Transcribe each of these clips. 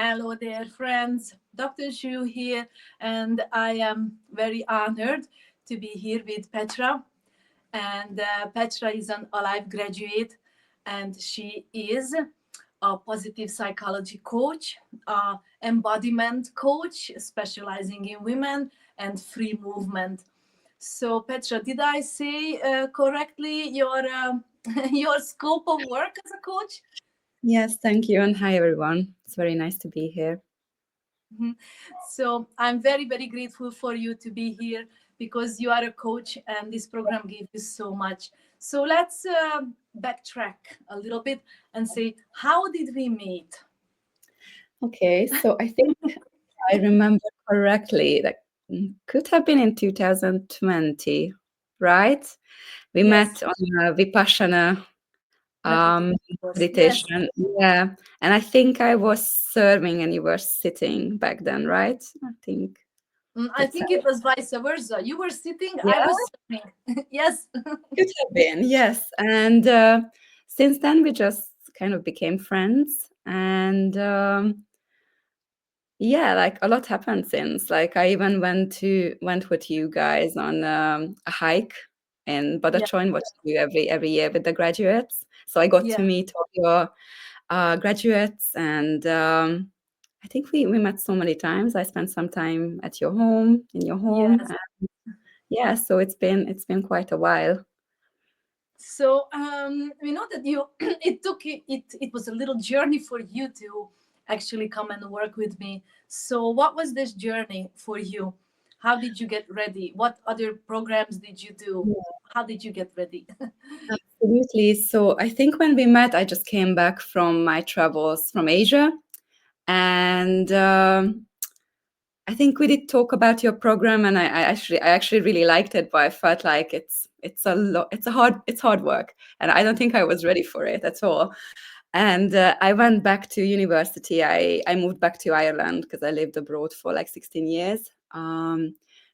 Hello there, friends. Dr. Shu here, and I am very honored to be here with Petra. And Petra is an Alive graduate, and she is a positive psychology coach, embodiment coach, specializing in women and free movement. So, Petra, did I say correctly your your scope of work as a coach? Yes, thank you. And hi, everyone. It's very nice to be here. Mhm. So I'm very, very grateful for you to be here because you are a coach and this program gave you so much. So let's backtrack a little bit and say, how did we meet? Okay, so I think I remember correctly that could have been in 2020, right? We Yes, met on a Vipassana meditation um, course. Yes. meditation. Yeah. And I think I was serving and you were sitting back then, right? I think I that's think how. it was vice versa. You were sitting, Yeah, I was sitting. Yes. could have been, yes. And since then, we just kind of became friends. And yeah, like a lot happened since. Like I even went with you guys on a hike in Yeah. Badajoz, what you do every year with the graduates. So I got to Yeah. meet all your graduates, and I think we met so many times. I spent some time at your home, in your home. Yes. Yeah, so it's been quite a while. So we know that you it was a little journey for you to actually come and work with me. So what was this journey for you? How did you get ready? What other programs did you do? How did you get ready? Absolutely. So I think when we met, I just came back from my travels from Asia, and I think we did talk about your program, and I actually really liked it, but I felt like it's a lot, it's hard work, and I don't think I was ready for it at all. And I went back to university. I moved back to Ireland because I lived abroad for like 16 years.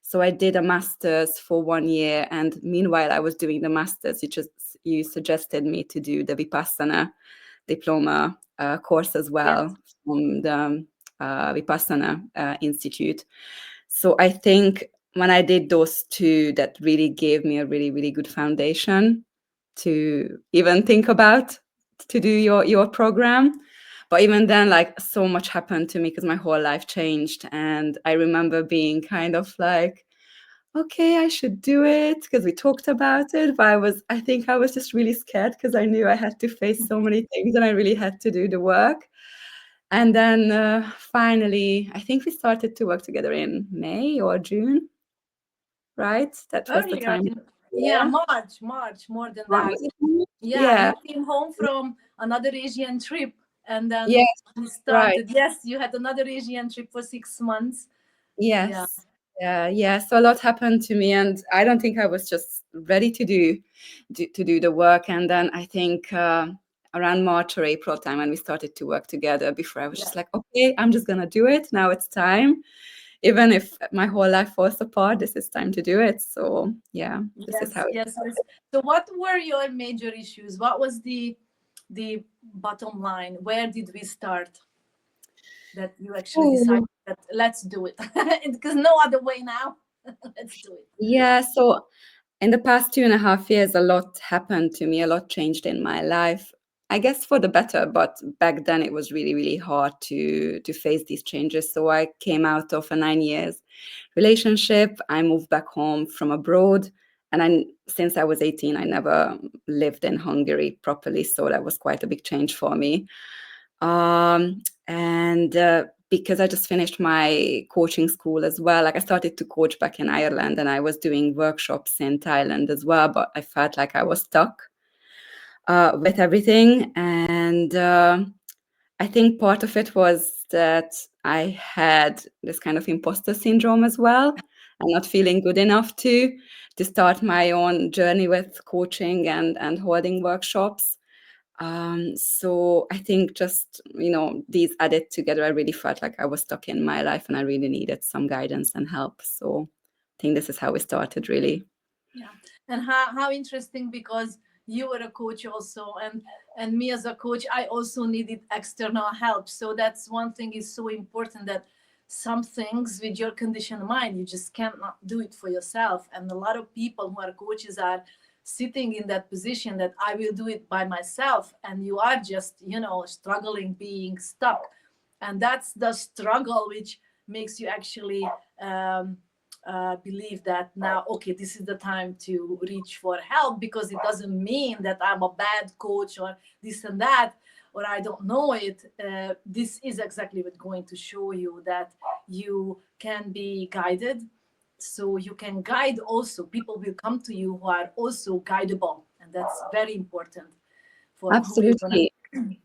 So I did a master's for 1 year, and meanwhile I was doing the master's, you suggested me to do the Vipassana diploma course as Yes. well from the Vipassana Institute. So I think when I did those two, that really gave me a really, really good foundation to even think about to do your program. But even then, like so much happened to me because my whole life changed. And I remember being kind of like, okay, I should do it because we talked about it. But I think I was just really scared because I knew I had to face so many things and I really had to do the work. And then finally, I think we started to work together in May or June, right? That was the Earlier time. in yeah, Yeah. March, more than What that. was it? Yeah, Yeah. you came home from another Asian trip and then Yes. we Right. started. Yes, you had another Asian trip for 6 months. Yeah. Yes. Yeah, yeah. So a lot happened to me, and I don't think I was just ready to do the work. And then I think around March or April time when we started to work together, before I was Yeah. just like, okay, I'm just gonna do it. Now it's time. Even if my whole life falls apart, this is time to do it. So yeah, this is how Yes, it yes, yes. So what were your major issues? What was the bottom line? Where did we start that you actually decided started. that let's do it? Because no other way now. Let's do it. Yeah, so in the past 2.5 years, a lot happened to me, a lot changed in my life. I guess for the better, but back then it was really, really hard to face these changes. So I came out of a 9 years relationship. I moved back home from abroad. And since I was 18, I never lived in Hungary properly. So that was quite a big change for me. And because I just finished my coaching school as well, like I started to coach back in Ireland and I was doing workshops in Thailand as well, but I felt like I was stuck with everything. And I think part of it was that I had this kind of imposter syndrome as well, and not feeling good enough to start my own journey with coaching and holding workshops. So I think just, these added together, I really felt like I was stuck in my life and I really needed some guidance and help. So I think this is how we started, really. Yeah. And how interesting because you were a coach also, and me as a coach, I also needed external help. So that's one thing is so important, that some things with your conditioned mind you just cannot do it for yourself. And a lot of people who are coaches are sitting in that position that I will do it by myself, and you are just, struggling, being stuck. And that's the struggle which makes you actually believe that now, okay, this is the time to reach for help, because it doesn't mean that I'm a bad coach or this and that, or I don't know it. This is exactly what's going to show you that you can be guided. So you can guide also. People will come to you who are also guidable. And that's very important for who you're going Absolutely.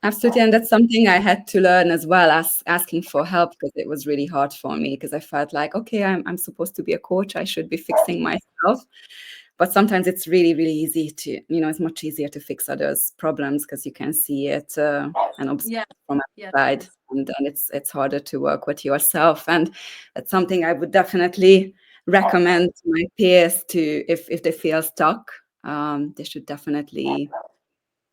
Absolutely. And that's something I had to learn as well, as asking for help, because it was really hard for me, because I felt like, okay, I'm supposed to be a coach. I should be fixing myself. But sometimes it's really, really easy to, it's much easier to fix others' problems because you can see it and observe Yeah. from Yes, outside. yes. And then it's harder to work with yourself. And that's something I would definitely recommend to my peers to, if they feel stuck, they should definitely,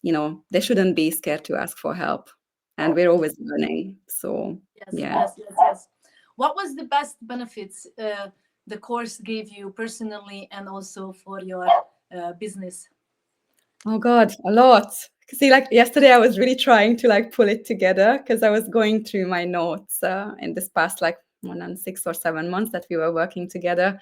they shouldn't be scared to ask for help. And we're always learning. So, Yes, yeah. yes, yes, yes. What was the best benefits the course gave you personally and also for your business? Oh God, a lot. See, like yesterday, I was really trying to like pull it together because I was going through my notes in this past like 6 or 7 months that we were working together.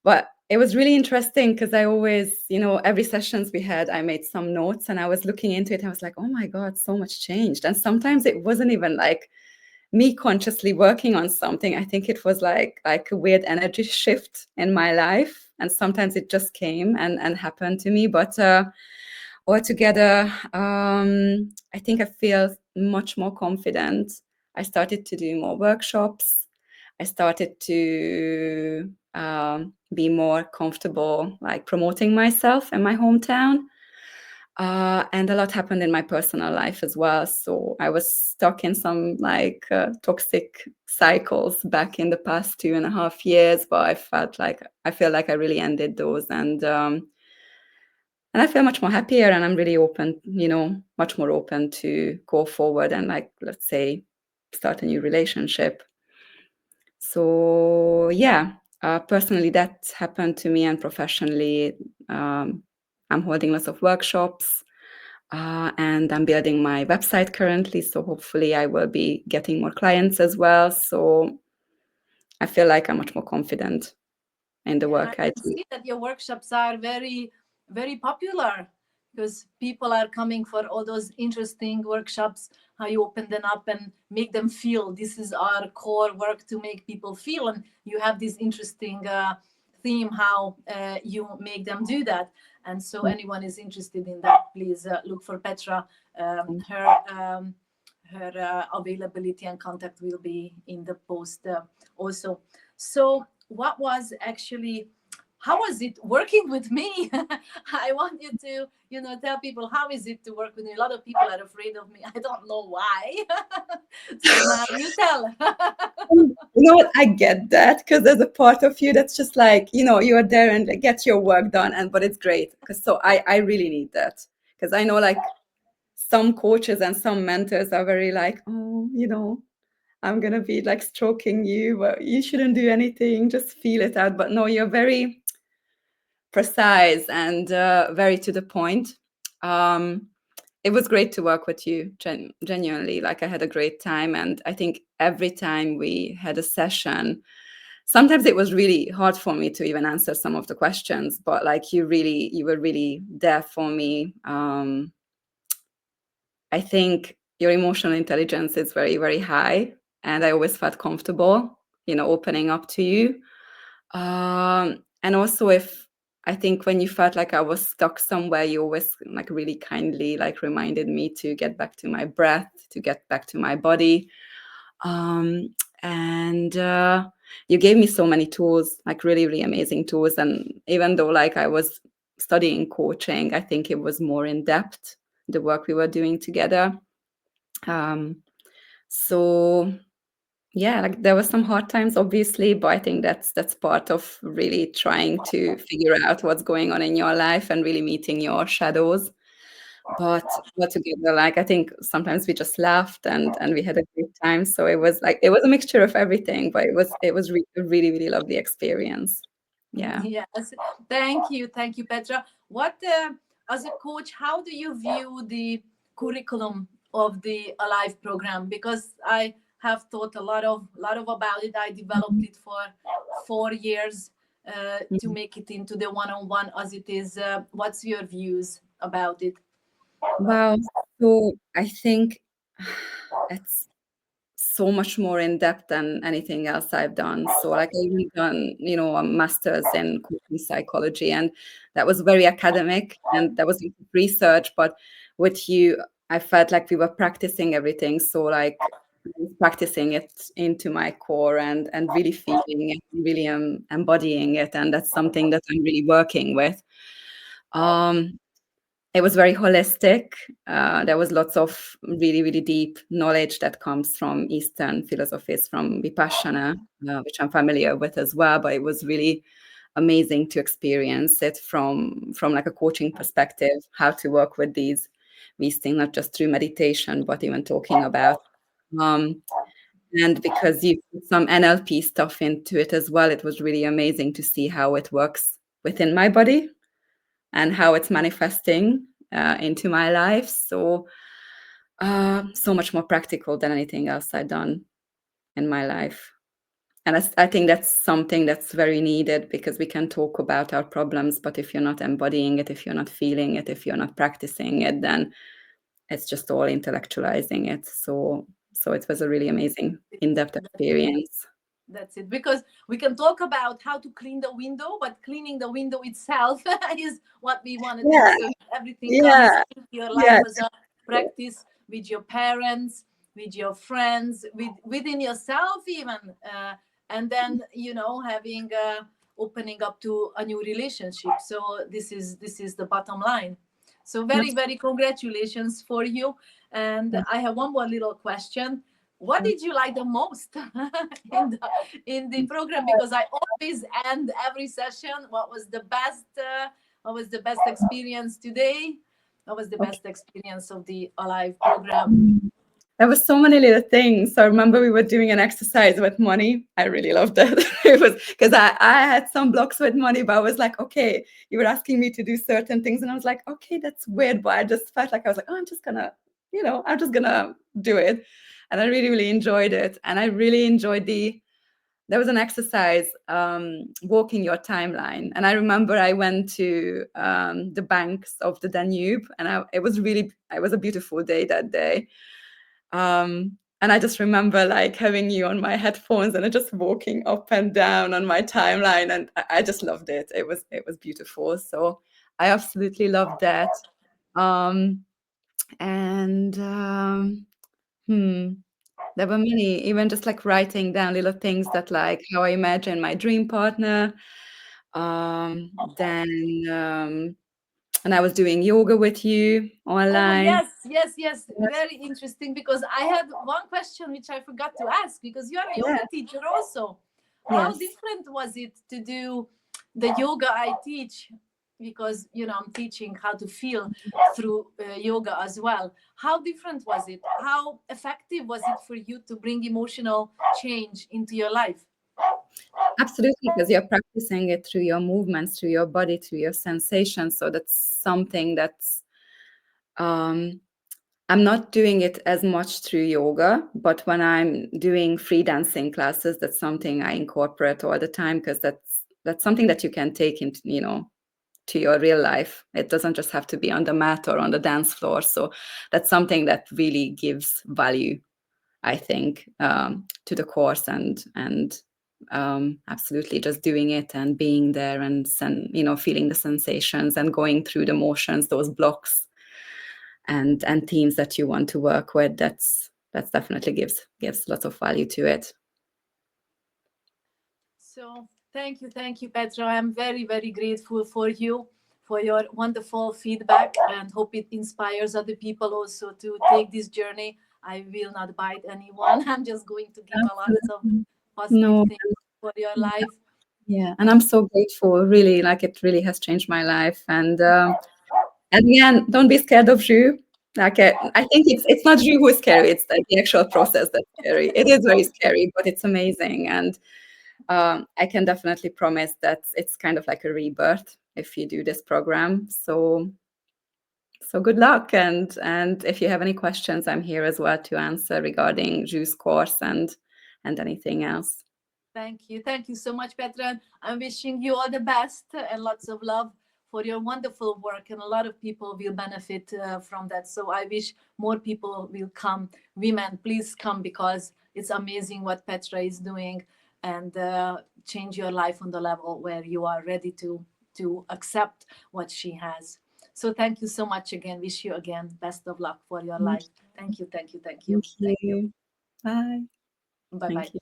But it was really interesting because I always, every sessions we had, I made some notes and I was looking into it. And I was like, oh my God, so much changed. And sometimes it wasn't even like me consciously working on something. I think it was like a weird energy shift in my life. And sometimes it just came and happened to me. But altogether, I think I feel much more confident. I started to do more workshops. I started to be more comfortable, like promoting myself in my hometown. And a lot happened in my personal life as well. So I was stuck in some like toxic cycles back in the past 2.5 years, but I feel like I really ended those, and I feel much more happier, and I'm really open, much more open to go forward and like, let's say, start a new relationship. So yeah, personally, that happened to me, and professionally, I'm holding lots of workshops, and I'm building my website currently. So hopefully, I will be getting more clients as well. So I feel like I'm much more confident in the Yeah, and I work I can do. see that your workshops are very, very popular, because people are coming for all those interesting workshops, how you open them up and make them feel. This is our core work, to make people feel. And you have this interesting theme, how you make them do that. And so anyone is interested in that, please look for Petra. Her availability and contact will be in the post also. So what was actually, how was it working with me? I want you to, tell people, how is it to work with me? A lot of people are afraid of me. I don't know why. So now you tell. You know what? I get that, because there's a part of you that's just like, you are there and like, get your work done, but it's great. Because so I really need that, because I know like some coaches and some mentors are very like, oh, I'm gonna be like stroking you, but you shouldn't do anything, just feel it out. But no, you're very precise and very to the point. Um, it was great to work with you, genuinely. Like I had a great time, and I think every time we had a session, sometimes it was really hard for me to even answer some of the questions, but like you were really there for me. I think your emotional intelligence is very, very high, and I always felt comfortable, opening up to you. And also, if I think when you felt like I was stuck somewhere, you always like really kindly like reminded me to get back to my breath, to get back to my body. And you gave me so many tools, like really, really amazing tools. And even though like I was studying coaching, I think it was more in depth, the work we were doing together. So yeah, like there were some hard times, obviously, but I think that's part of really trying to figure out what's going on in your life and really meeting your shadows. But altogether, like I think sometimes we just laughed and we had a great time. So it was like it was a mixture of everything, but it was a really really lovely experience. Yeah. Yes, thank you, Petra. What, as a coach, how do you view the curriculum of the Alive program? Because I have thought a lot of about it. I developed it for 4 years to Mhm. make it into the one-on-one as it is. What's your views about it? Wow. So I think it's so much more in depth than anything else I've done. So like I even done, a master's in coaching psychology, and that was very academic and that was research. But with you, I felt like we were practicing everything. So like I was practicing it into my core and really feeling it, really embodying it, and that's something that I'm really working with. Um, it was very holistic. There was lots of really, really deep knowledge that comes from Eastern philosophies, from Vipassana, which I'm familiar with as well. But it was really amazing to experience it from like a coaching perspective, how to work with these things, not just through meditation, but even talking about. Um, and because you put some NLP stuff into it as well, it was really amazing to see how it works within my body and how it's manifesting into my life. So, so much more practical than anything else I've done in my life. And I think that's something that's very needed because we can talk about our problems, but if you're not embodying it, if you're not feeling it, if you're not practicing it, then it's just all intellectualizing it. So it was a really amazing in-depth experience. That's it. Because we can talk about how to clean the window, but cleaning the window itself is what we want to do. Yeah, So everything comes yeah, into your life yeah. as a practice with your parents, with your friends, within yourself even, and then having opening up to a new relationship. So this is the bottom line. So very very congratulations for you. And I have one more little question. What did you like the most in the program? Because I always end every session. What was the best experience today? What was the best experience of the Alive program? There were so many little things. So I remember we were doing an exercise with money. I really loved it. It was because I had some blocks with money, but I was like, okay, you were asking me to do certain things. And I was like, okay, that's weird. But I just felt like I was like, oh, I'm just gonna do it. And I really, really enjoyed it. And I really enjoyed there was an exercise, walking your timeline. And I remember I went to the banks of the Danube, and it was a beautiful day that day. And I just remember like having you on my headphones and just walking up and down on my timeline, and I just loved it. It was beautiful. So I absolutely loved that. Um, and hmm, there were many, even just like writing down little things that like how I imagine my dream partner. Then and I was doing yoga with you Oh, online. yes, yes, yes. Very interesting, because I had one question which I forgot to ask, because you are a Yeah. yoga teacher also. How Yes. different was it to do the yoga I teach? Because, I'm teaching how to feel through yoga as well. How different was it? How effective was it for you to bring emotional change into your life? Absolutely, because you're practicing it through your movements, through your body, through your sensations. So that's something that's um, I'm not doing it as much through yoga, but when I'm doing free dancing classes, that's something I incorporate all the time because that's something that you can take into, to your real life. It doesn't just have to be on the mat or on the dance floor. So that's something that really gives value, I think, to the course and absolutely just doing it and being there and feeling the sensations and going through the motions, those blocks and themes that you want to work with. That's definitely gives lots of value to it. So thank you, Petra. I'm very, very grateful for you, for your wonderful feedback, and hope it inspires other people also to take this journey I will not bite anyone. I'm just going to give a lot of Absolutely. positive No. things for your life. Yeah, and I'm so grateful. Really, like it really has changed my life. And again, don't be scared of Zhu. Like I think it's not Zhu who is scary. It's the actual process that's scary. It is very scary, but it's amazing. And I can definitely promise that it's kind of like a rebirth if you do this program. So good luck. And if you have any questions, I'm here as well to answer regarding Zhu's course and anything else. Thank you. Thank you so much, Petra. I'm wishing you all the best and lots of love for your wonderful work. And a lot of people will benefit from that. So I wish more people will come. Women, please come, because it's amazing what Petra is doing, and change your life on the level where you are ready to accept what she has. So thank you so much again. Wish you again best of luck for your life. Thank you. Thank you. Thank you. Thank Thank you. you. Bye. Bye Thank bye. you.